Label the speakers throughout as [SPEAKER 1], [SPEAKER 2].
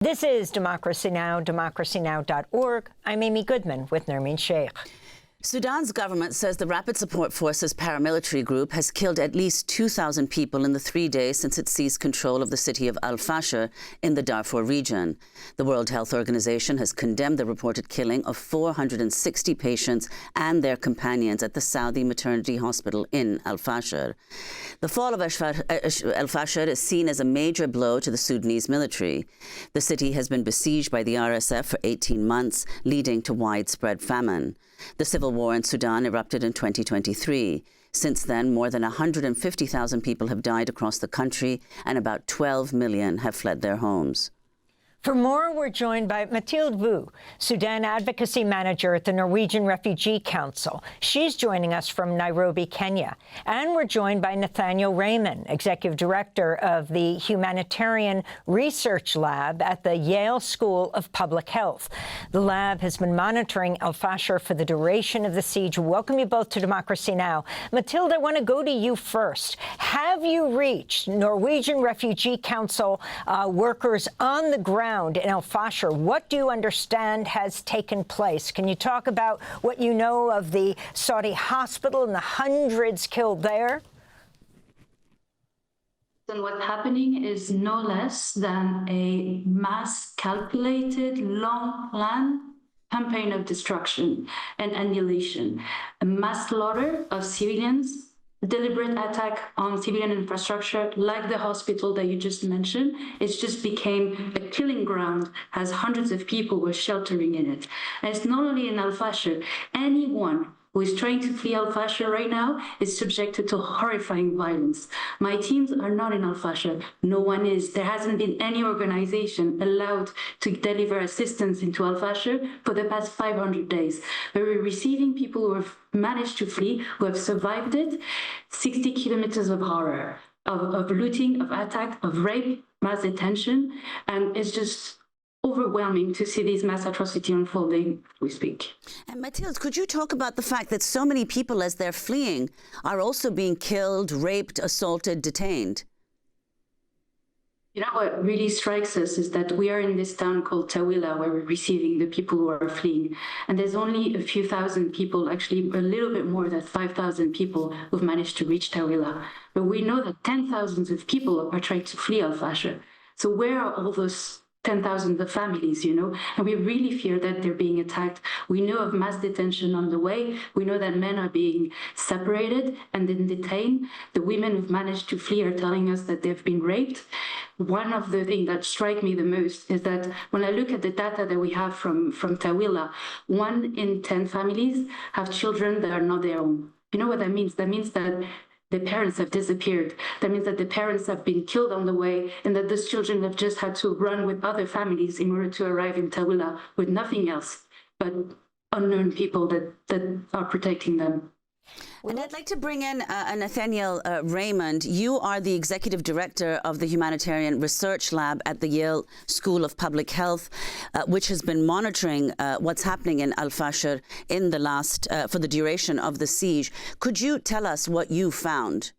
[SPEAKER 1] This is Democracy Now!, democracynow.org. I'm Amy Goodman with Nermeen Sheikh.
[SPEAKER 2] Sudan's government says the Rapid Support Forces paramilitary group has killed at least 2,000 people in the 3 days since it seized control of the city of Al-Fashir in the Darfur region. The World Health Organization has condemned the reported killing of 460 patients and their companions at the Saudi Maternity Hospital in Al-Fashir. The fall of Al-Fashir is seen as a major blow to the Sudanese military. The city has been besieged by the RSF for 18 months, leading to widespread famine. The civil war in Sudan erupted in 2023. Since then, more than 150,000 people have died across the country and about 12 million have fled their homes.
[SPEAKER 1] For more, we're joined by Mathilde Vu, Sudan Advocacy Manager at the Norwegian Refugee Council. She's joining us from Nairobi, Kenya. And we're joined by Nathaniel Raymond, Executive Director of the Humanitarian Research Lab at the Yale School of Public Health. The lab has been monitoring Al-Fashir for the duration of the siege. Welcome you both to Democracy Now! Mathilde, I want to go to you first. Have you reached Norwegian Refugee Council workers on the ground in Al-Fashir? What do you understand has taken place? Can you talk about what you know of the Saudi hospital and the hundreds killed there?
[SPEAKER 3] Then what's happening is no less than a mass calculated, long plan campaign of destruction and annihilation, a mass slaughter of civilians, deliberate attack on civilian infrastructure like the hospital that you just mentioned. It just became a killing ground as hundreds of people were sheltering in it. And it's not only in Al-Fashir. Anyone who is trying to flee Al-Fashir right now is subjected to horrifying violence. My teams are not in Al-Fashir. No one is. There hasn't been any organization allowed to deliver assistance into Al-Fashir for the past 500 days. But we're receiving people who have managed to flee, who have survived it. 60 kilometers of horror, of looting, of attack, of rape, mass detention, and it's just overwhelming to see these mass atrocities unfolding as we speak.
[SPEAKER 2] And Mathilde, could you talk about the fact that so many people, as they're fleeing, are also being killed, raped, assaulted, detained?
[SPEAKER 3] You know, what really strikes us is that we are in this town called Tawila, where we're receiving the people who are fleeing. And there's only a few thousand people, actually a little bit more than 5,000 people who've managed to reach Tawila. But we know that 10,000s of people are trying to flee Al-Fashir. So where are all those 10,000 of families, you know? And we really fear that they're being attacked. We know of mass detention on the way. We know that men are being separated and then detained. The women who've managed to flee are telling us that they've been raped. One of the things that strike me the most is that when I look at the data that we have from Tawila, 1 in 10 families have children that are not their own. You know what that means? That means that the parents have disappeared. That means that the parents have been killed on the way and that those children have just had to run with other families in order to arrive in Tawila with nothing else but unknown people that are protecting them.
[SPEAKER 2] And I'd like to bring in Nathaniel Raymond. You are the Executive Director of the Humanitarian Research Lab at the Yale School of Public Health, which has been monitoring what's happening in Al-Fashir in the last, for the duration of the siege. Could you tell us what you found?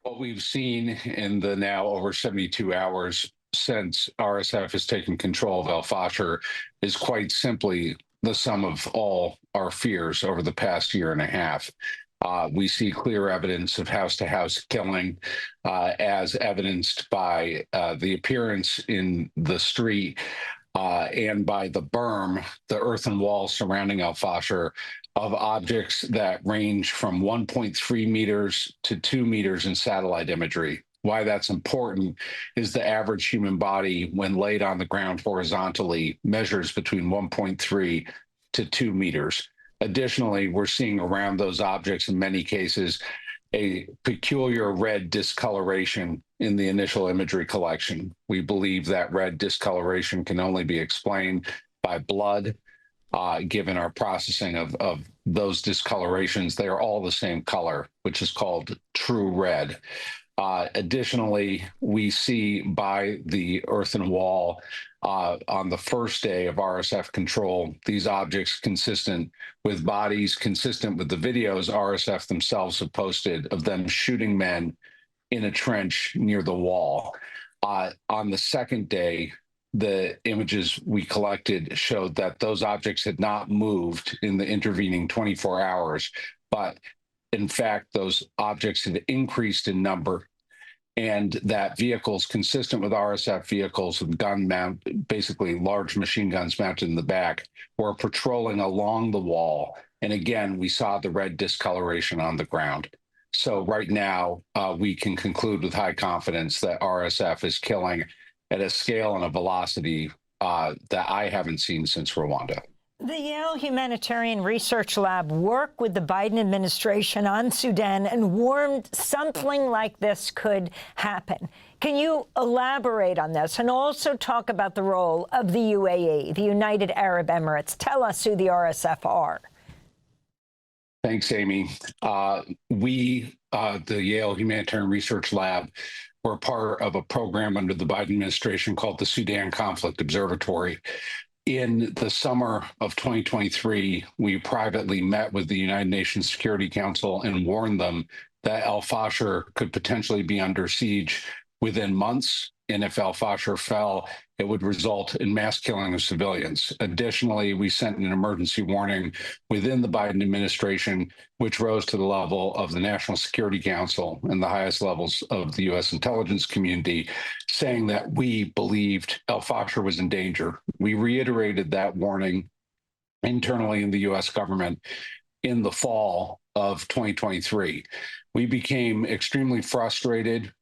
[SPEAKER 4] What we've seen in the now over 72 hours since RSF has taken control of Al-Fashir is quite simply the sum of all our fears over the past year and a half. We see clear evidence of house-to-house killing, as evidenced by the appearance in the street and by the berm, the earthen wall surrounding Al-Fashir, of objects that range from 1.3 meters to 2 meters in satellite imagery. Why that's important is the average human body, when laid on the ground horizontally, measures between 1.3 to 2 meters. Additionally, we're seeing around those objects, in many cases, a peculiar red discoloration in the initial imagery collection. We believe that red discoloration can only be explained by blood. Given our processing of those discolorations, they are all the same color, which is called true red. Additionally, we see by the earthen wall on the first day of RSF control, these objects consistent with bodies, consistent with the videos RSF themselves have posted of them shooting men in a trench near the wall. On the second day, the images we collected showed that those objects had not moved in the intervening 24 hours, but in fact, those objects had increased in number, and that vehicles consistent with RSF vehicles with gun mount, basically large machine guns mounted in the back, were patrolling along the wall. And again, we saw the red discoloration on the ground. So right now, we can conclude with high confidence that RSF is killing at a scale and a velocity that I haven't seen since Rwanda.
[SPEAKER 1] The Yale Humanitarian Research Lab worked with the Biden administration on Sudan and warned something like this could happen. Can you elaborate on this and also talk about the role of the UAE, the United Arab Emirates? Tell us who the RSF are.
[SPEAKER 4] Thanks, Amy. We, the Yale Humanitarian Research Lab, were part of a program under the Biden administration called the Sudan Conflict Observatory. In the summer of 2023, we privately met with the United Nations Security Council and warned them that Al-Fashir could potentially be under siege within months. And if Al-Fashir fell, it would result in mass killing of civilians. Additionally, we sent an emergency warning within the Biden administration, which rose to the level of the National Security Council and the highest levels of the U.S. intelligence community, saying that we believed Al-Fashir was in danger. We reiterated that warning internally in the U.S. government in the fall of 2023. We became extremely frustrated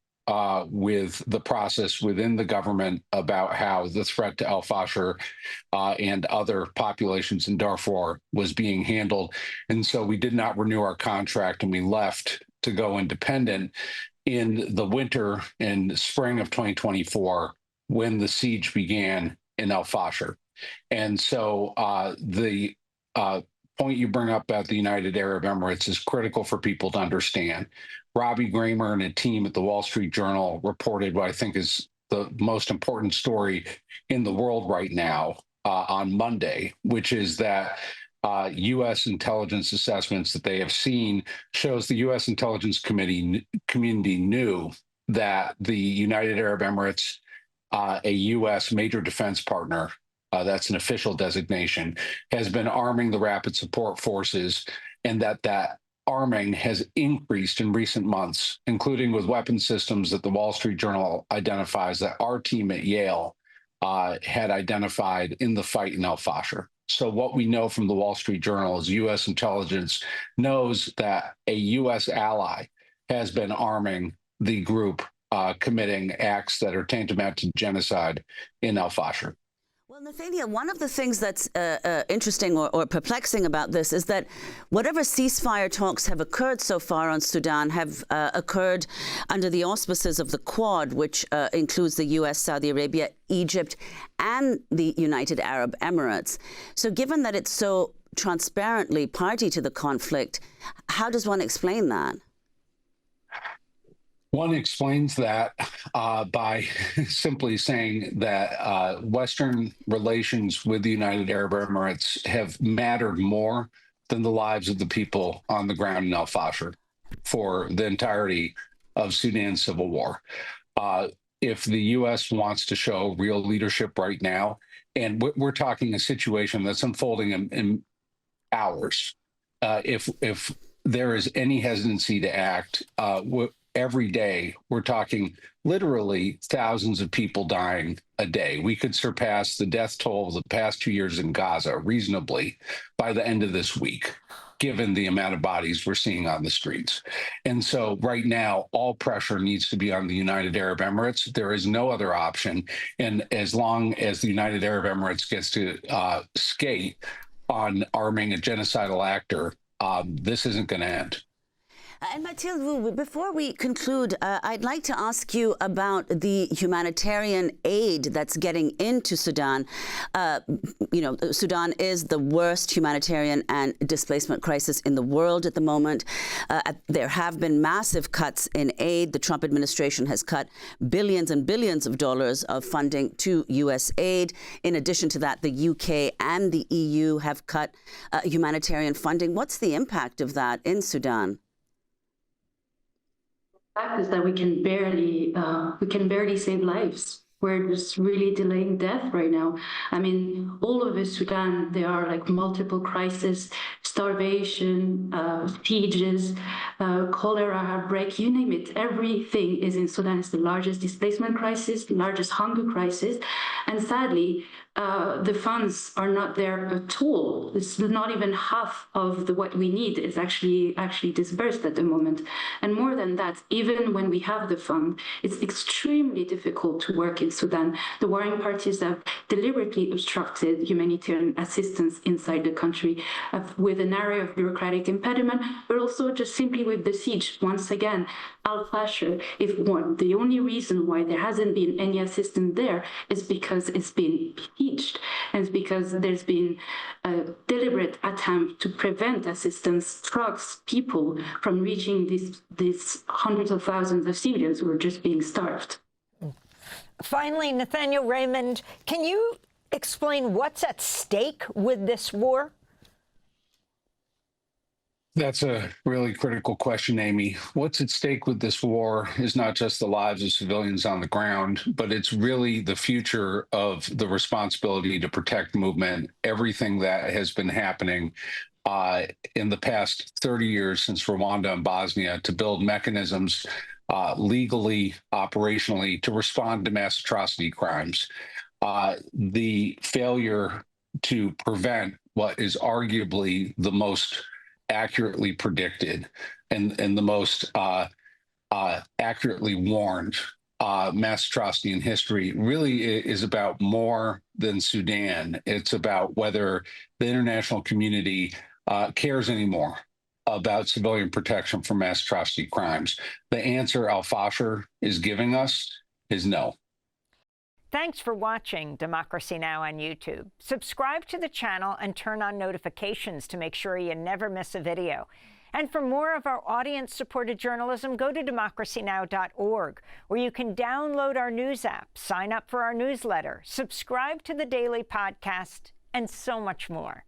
[SPEAKER 4] with the process within the government about how the threat to Al-Fashir and other populations in Darfur was being handled. And so we did not renew our contract, and we left to go independent in the winter and spring of 2024 when the siege began in Al-Fashir. And so the point you bring up about the United Arab Emirates is critical for people to understand. Robbie Gramer and a team at the Wall Street Journal reported what I think is the most important story in the world right now on Monday, which is that U.S. intelligence assessments that they have seen shows the U.S. intelligence community knew that the United Arab Emirates, a U.S. major defense partner, that's an official designation, has been arming the rapid support forces, and that arming has increased in recent months, including with weapon systems that the Wall Street Journal identifies that our team at Yale had identified in the fight in Al-Fashir. So what we know from the Wall Street Journal is U.S. intelligence knows that a U.S. ally has been arming the group committing acts that are tantamount to genocide in Al-Fashir.
[SPEAKER 2] Well, Nathaniel, one of the things that's interesting or perplexing about this is that whatever ceasefire talks have occurred so far on Sudan have occurred under the auspices of the Quad, which includes the U.S., Saudi Arabia, Egypt, and the United Arab Emirates. So given that it's so transparently party to the conflict, how does one explain that?
[SPEAKER 4] One explains that by simply saying that Western relations with the United Arab Emirates have mattered more than the lives of the people on the ground in Al-Fashir for the entirety of Sudan's civil war. If the U.S. wants to show real leadership right now, and we're talking a situation that's unfolding in hours, if there is any hesitancy to act, every day, we're talking literally thousands of people dying a day. We could surpass the death toll of the past 2 years in Gaza reasonably by the end of this week, given the amount of bodies we're seeing on the streets. And so right now, all pressure needs to be on the United Arab Emirates. There is no other option. And as long as the United Arab Emirates gets to skate on arming a genocidal actor, this isn't going to end.
[SPEAKER 2] And Mathilde Vu, before we conclude, I'd like to ask you about the humanitarian aid that's getting into Sudan. Sudan is the worst humanitarian and displacement crisis in the world at the moment. There have been massive cuts in aid. The Trump administration has cut billions and billions of dollars of funding to U.S. aid. In addition to that, the UK and the EU have cut humanitarian funding. What's the impact of that in Sudan?
[SPEAKER 3] fact is that we can barely save lives. We're just really delaying death right now. I mean, all over Sudan, there are like multiple crises, starvation, sieges, cholera outbreak, you name it. Everything is in Sudan. It's the largest displacement crisis, the largest hunger crisis. And sadly, the funds are not there at all. It's not even half of what we need is actually disbursed at the moment. And more than that, even when we have the fund, it's extremely difficult to work in Sudan. The warring parties have deliberately obstructed humanitarian assistance inside the country with an array of bureaucratic impediment, but also just simply with the siege. Once again, Al-Fashir, the only reason why there hasn't been any assistance there is because it's been besieged, and it's because there's been a deliberate attempt to prevent assistance trucks, people from reaching these hundreds of thousands of civilians who are just being starved.
[SPEAKER 1] Finally, Nathaniel Raymond, can you explain what's at stake with this war?
[SPEAKER 4] That's a really critical question, Amy. What's at stake with this war is not just the lives of civilians on the ground, but it's really the future of the responsibility to protect movement, everything that has been happening in the past 30 years since Rwanda and Bosnia to build mechanisms legally, operationally, to respond to mass atrocity crimes. The failure to prevent what is arguably the most accurately predicted and the most accurately warned mass atrocity in history really is about more than Sudan. It's about whether the international community cares anymore about civilian protection from mass atrocity crimes. The answer Al-Fashir is giving us is no.
[SPEAKER 1] Thanks for watching Democracy Now! On YouTube. Subscribe to the channel and turn on notifications to make sure you never miss a video. And for more of our audience-supported journalism, go to democracynow.org, where you can download our news app, sign up for our newsletter, subscribe to the daily podcast, and so much more.